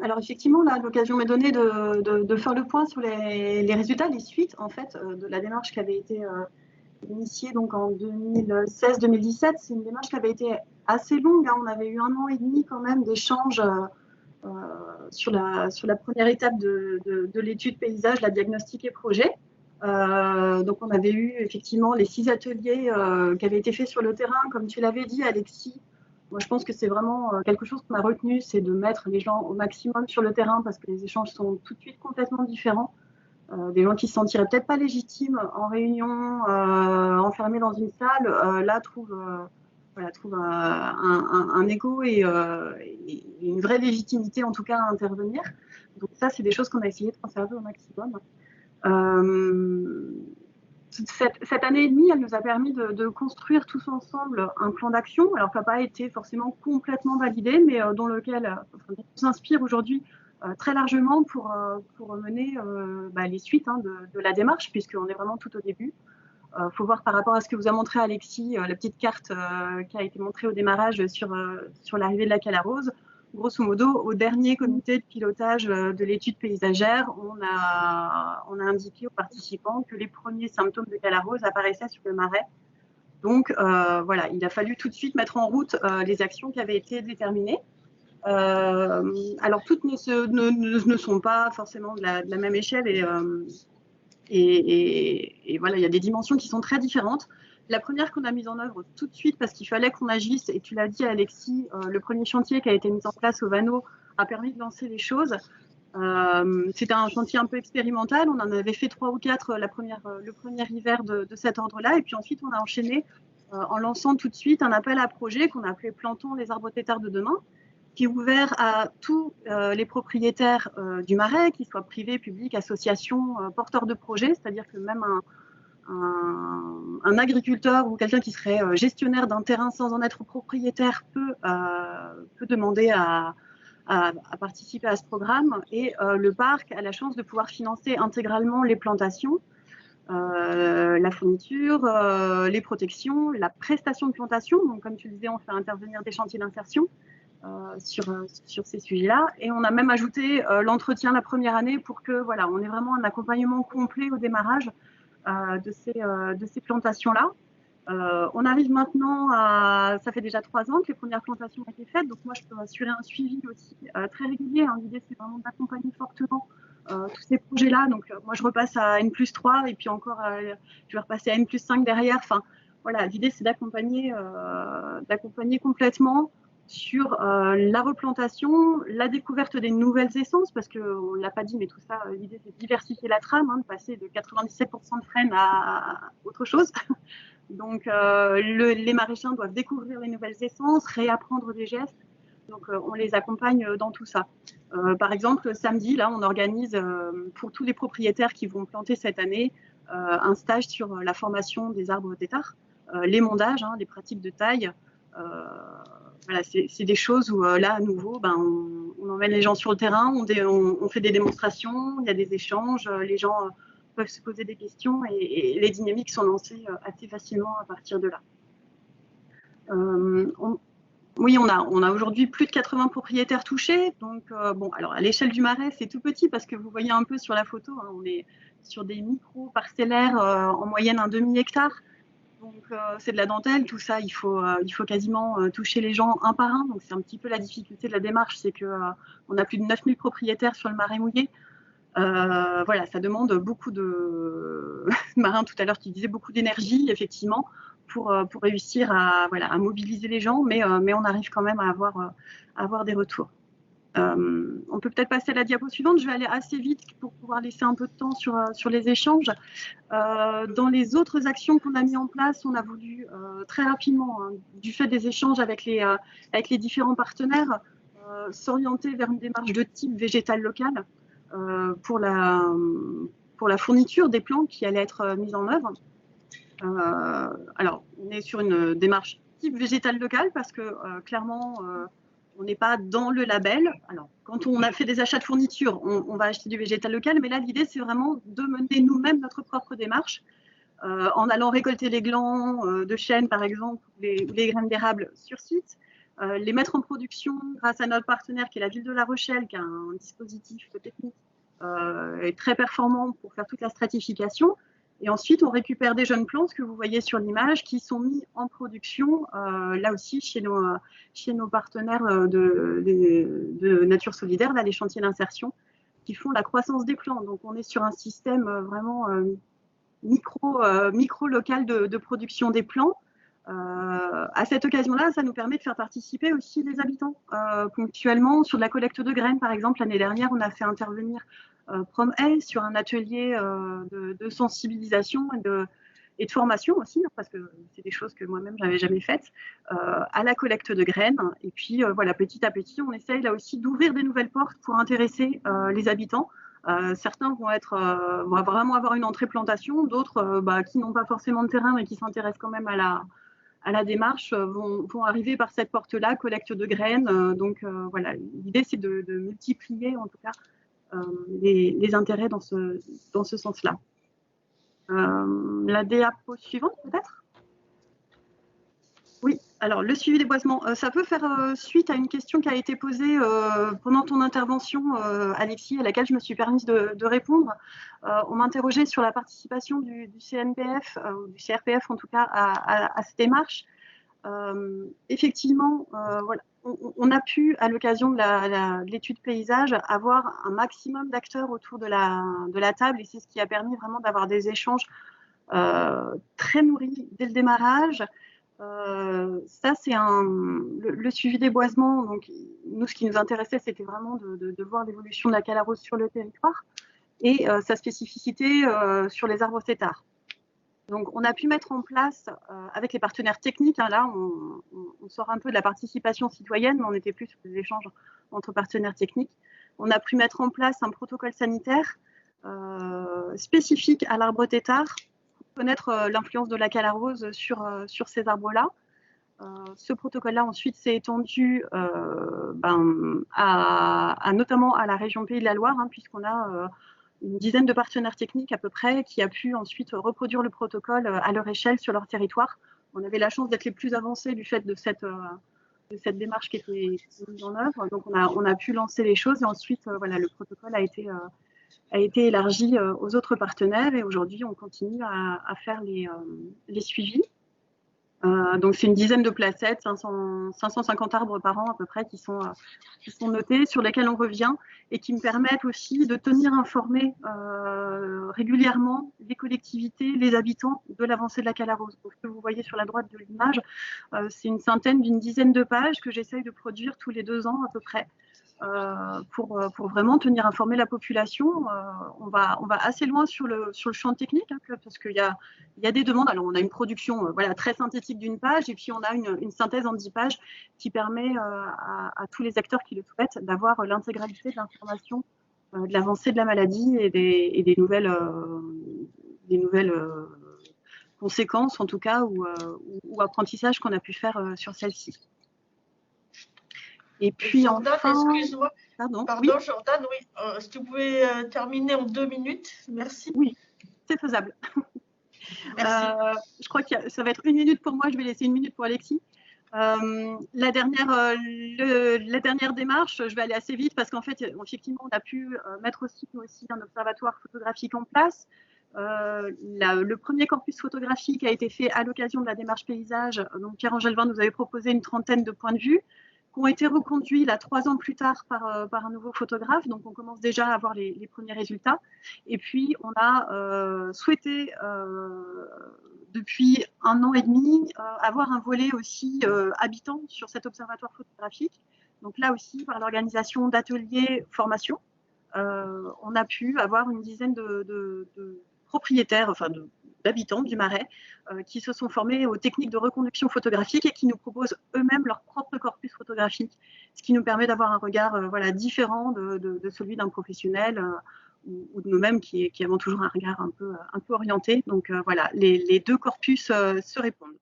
Alors effectivement, là, l'occasion m'est donnée de faire le point sur les résultats, les suites en fait de la démarche qui avait été initiée donc en 2016-2017. C'est une démarche qui avait été assez longue, hein. On avait eu 1 an et demi quand même d'échanges euh, sur la première étape de l'étude paysage, la diagnostic et projet. Donc on avait eu effectivement les 6 ateliers qui avaient été faits sur le terrain, comme tu l'avais dit, Alexis. Moi, je pense que c'est vraiment quelque chose qu'on a retenu, c'est de mettre les gens au maximum sur le terrain parce que les échanges sont tout de suite complètement différents. Des gens qui se sentiraient peut-être pas légitimes en réunion, enfermés dans une salle, là trouvent un écho et une vraie légitimité en tout cas à intervenir. Donc ça, c'est des choses qu'on a essayé de conserver au maximum. Euh, cette année et demie, elle nous a permis de construire tous ensemble un plan d'action, alors qui n'a pas été forcément complètement validé, mais dont lequel on s'inspire aujourd'hui très largement pour mener les suites de la démarche, puisqu'on est vraiment tout au début. Faut voir par rapport à ce que vous a montré Alexis, la petite carte qui a été montrée au démarrage sur l'arrivée de la Calarose. Grosso modo, au dernier comité de pilotage de l'étude paysagère, on a indiqué aux participants que les premiers symptômes de Calarose apparaissaient sur le marais. Donc voilà, il a fallu tout de suite mettre en route les actions qui avaient été déterminées. Alors toutes ne sont pas forcément de la même échelle et voilà, il y a des dimensions qui sont très différentes. La première qu'on a mise en œuvre tout de suite parce qu'il fallait qu'on agisse, et tu l'as dit Alexis, le premier chantier qui a été mis en place au Vano a permis de lancer les choses. C'était un chantier un peu expérimental, on en avait fait 3 ou 4 le premier hiver de cet ordre-là, et puis ensuite on a enchaîné en lançant tout de suite un appel à projet qu'on a appelé Plantons les arbres têtards de demain, qui est ouvert à tous les propriétaires du Marais, qu'ils soient privés, publics, associations, porteurs de projets, c'est-à-dire que même un agriculteur ou quelqu'un qui serait gestionnaire d'un terrain sans en être propriétaire peut demander à participer à ce programme. Et le parc a la chance de pouvoir financer intégralement les plantations, la fourniture, les protections, la prestation de plantation. Donc, comme tu le disais, on fait intervenir des chantiers d'insertion sur ces sujets-là. Et on a même ajouté l'entretien la première année pour que voilà, on ait vraiment un accompagnement complet au démarrage de ces plantations-là. On arrive maintenant à, ça fait déjà 3 ans que les premières plantations ont été faites, donc moi je peux assurer un suivi aussi très régulier, hein. L'idée c'est vraiment d'accompagner fortement tous ces projets-là, donc moi je repasse à N+3 et puis encore je vais repasser à N+5 derrière, enfin voilà, l'idée c'est d'accompagner complètement sur la replantation, la découverte des nouvelles essences, parce qu'on ne l'a pas dit, mais tout ça, l'idée c'est de diversifier la trame, hein, de passer de 97% de frêne à autre chose. Donc, les maraîchers doivent découvrir les nouvelles essences, réapprendre des gestes. Donc, on les accompagne dans tout ça. Par exemple, samedi, là, on organise pour tous les propriétaires qui vont planter cette année un stage sur la formation des arbres têtards, les mondages, hein, les pratiques de taille. Voilà, c'est des choses où là, à nouveau, on emmène les gens sur le terrain, on fait des démonstrations, il y a des échanges, les gens peuvent se poser des questions et les dynamiques sont lancées assez facilement à partir de là. Oui, on a aujourd'hui plus de 80 propriétaires touchés. Donc, bon, alors à l'échelle du Marais, c'est tout petit parce que vous voyez un peu sur la photo, hein, on est sur des micro-parcellaires en moyenne un demi-hectare. Donc, c'est de la dentelle, tout ça, il faut quasiment toucher les gens un par un. Donc, c'est un petit peu la difficulté de la démarche, c'est qu'on a plus de 9000 propriétaires sur le Marais mouillé. Voilà, ça demande beaucoup de Marin tout à l'heure qui disait beaucoup d'énergie, effectivement, pour réussir à mobiliser les gens, mais on arrive quand même à avoir des retours. On peut peut-être passer à la diapo suivante. Je vais aller assez vite pour pouvoir laisser un peu de temps sur les échanges. Dans les autres actions qu'on a mis en place, on a voulu très rapidement, hein, du fait des échanges avec les différents partenaires, s'orienter vers une démarche de type végétal local pour la fourniture des plantes qui allaient être mises en œuvre. Alors, on est sur une démarche type végétal local parce que clairement, on n'est pas dans le label. Alors, quand on a fait des achats de fournitures, on va acheter du végétal local, mais là, l'idée, c'est vraiment de mener nous-mêmes notre propre démarche en allant récolter les glands de chêne, par exemple, ou les graines d'érable sur site, les mettre en production grâce à notre partenaire qui est la ville de La Rochelle, qui a un dispositif technique très performant pour faire toute la stratification. Et ensuite, on récupère des jeunes plants, ce que vous voyez sur l'image, qui sont mis en production, là aussi, chez nos partenaires de Nature Solidaire, là, les chantiers d'insertion, qui font la croissance des plants. Donc, on est sur un système vraiment micro-local de production des plants. À cette occasion-là, ça nous permet de faire participer aussi les habitants ponctuellement sur de la collecte de graines. Par exemple, l'année dernière, on a fait intervenir PromHaye sur un atelier de sensibilisation et de formation aussi, parce que c'est des choses que moi-même j'avais jamais faites, à la collecte de graines. Et puis voilà, petit à petit, on essaye là aussi d'ouvrir des nouvelles portes pour intéresser les habitants. Certains vont vraiment avoir une entrée plantation, d'autres qui n'ont pas forcément de terrain mais qui s'intéressent quand même à la démarche vont arriver par cette porte-là, collecte de graines. Donc voilà, l'idée c'est de multiplier en tout cas les intérêts dans ce sens-là. La diapo suivante peut-être ? Oui, alors le suivi des boisements, ça peut faire suite à une question qui a été posée pendant ton intervention, Alexis, à laquelle je me suis permise de répondre. On m'interrogeait sur la participation du CNPF, ou du CRPF en tout cas, à cette démarche. Effectivement, voilà, on a pu, à l'occasion de l'étude paysage, avoir un maximum d'acteurs autour de la table, et c'est ce qui a permis vraiment d'avoir des échanges très nourris dès le démarrage. Ça, c'est le suivi des boisements. Donc, nous, ce qui nous intéressait, c'était vraiment de voir l'évolution de la calarose sur le territoire et sa spécificité sur les arbres têtards. Donc, on a pu mettre en place, avec les partenaires techniques, hein, là, on sort un peu de la participation citoyenne, mais on était plus sur des échanges entre partenaires techniques. On a pu mettre en place un protocole sanitaire spécifique à l'arbre têtard, connaître l'influence de la calarose sur ces arbres-là. Ce protocole-là, ensuite, s'est étendu notamment à la région Pays de la Loire, hein, puisqu'on a une dizaine de partenaires techniques à peu près qui a pu ensuite reproduire le protocole à leur échelle sur leur territoire. On avait la chance d'être les plus avancés du fait de cette démarche qui était mise en œuvre. Donc, on a pu lancer les choses et ensuite, voilà, le protocole a été élargi aux autres partenaires et aujourd'hui, on continue à faire les suivis. Donc, c'est une dizaine de placettes, 550 arbres par an à peu près qui sont notés, sur lesquels on revient et qui me permettent aussi de tenir informés régulièrement les collectivités, les habitants de l'avancée de la calarose. Donc, ce que vous voyez sur la droite de l'image, c'est d'une dizaine de pages que j'essaye de produire tous les 2 ans à peu près. Pour vraiment tenir informée la population. On va assez loin sur le champ technique, hein, parce qu'il y a des demandes. Alors, on a une production très synthétique d'une page, et puis on a une synthèse en 10 pages qui permet à tous les acteurs qui le souhaitent d'avoir l'intégralité de l'information de l'avancée de la maladie et des nouvelles conséquences, en tout cas, ou apprentissages qu'on a pu faire sur celle-ci. Et puis Jordan, enfin... excuse-moi. Pardon, oui. Jordan, oui. Est-ce que vous pouvez terminer en 2 minutes? Merci. Oui, c'est faisable. Merci. Je crois que ça va être 1 minute pour moi, je vais laisser 1 minute pour Alexis. La dernière démarche, je vais aller assez vite parce qu'en fait, effectivement, on a pu mettre aussi un observatoire photographique en place. Le premier corpus photographique a été fait à l'occasion de la démarche paysage. Donc, Pierre-Angèle Vin nous avait proposé une trentaine de points de vue qui ont été reconduits là 3 ans plus tard par un nouveau photographe. Donc, on commence déjà à avoir les premiers résultats. Et puis, on a souhaité, depuis 1 an et demi, avoir un volet aussi habitant sur cet observatoire photographique. Donc là aussi, par l'organisation d'ateliers formation, on a pu avoir une dizaine de propriétaires, enfin d'habitants du Marais, qui se sont formés aux techniques de reconduction photographique et qui nous proposent eux-mêmes leur propre corpus photographique, ce qui nous permet d'avoir un regard différent de celui d'un professionnel ou de nous-mêmes qui avons toujours un regard un peu orienté. Donc voilà, les 2 corpus se répondent.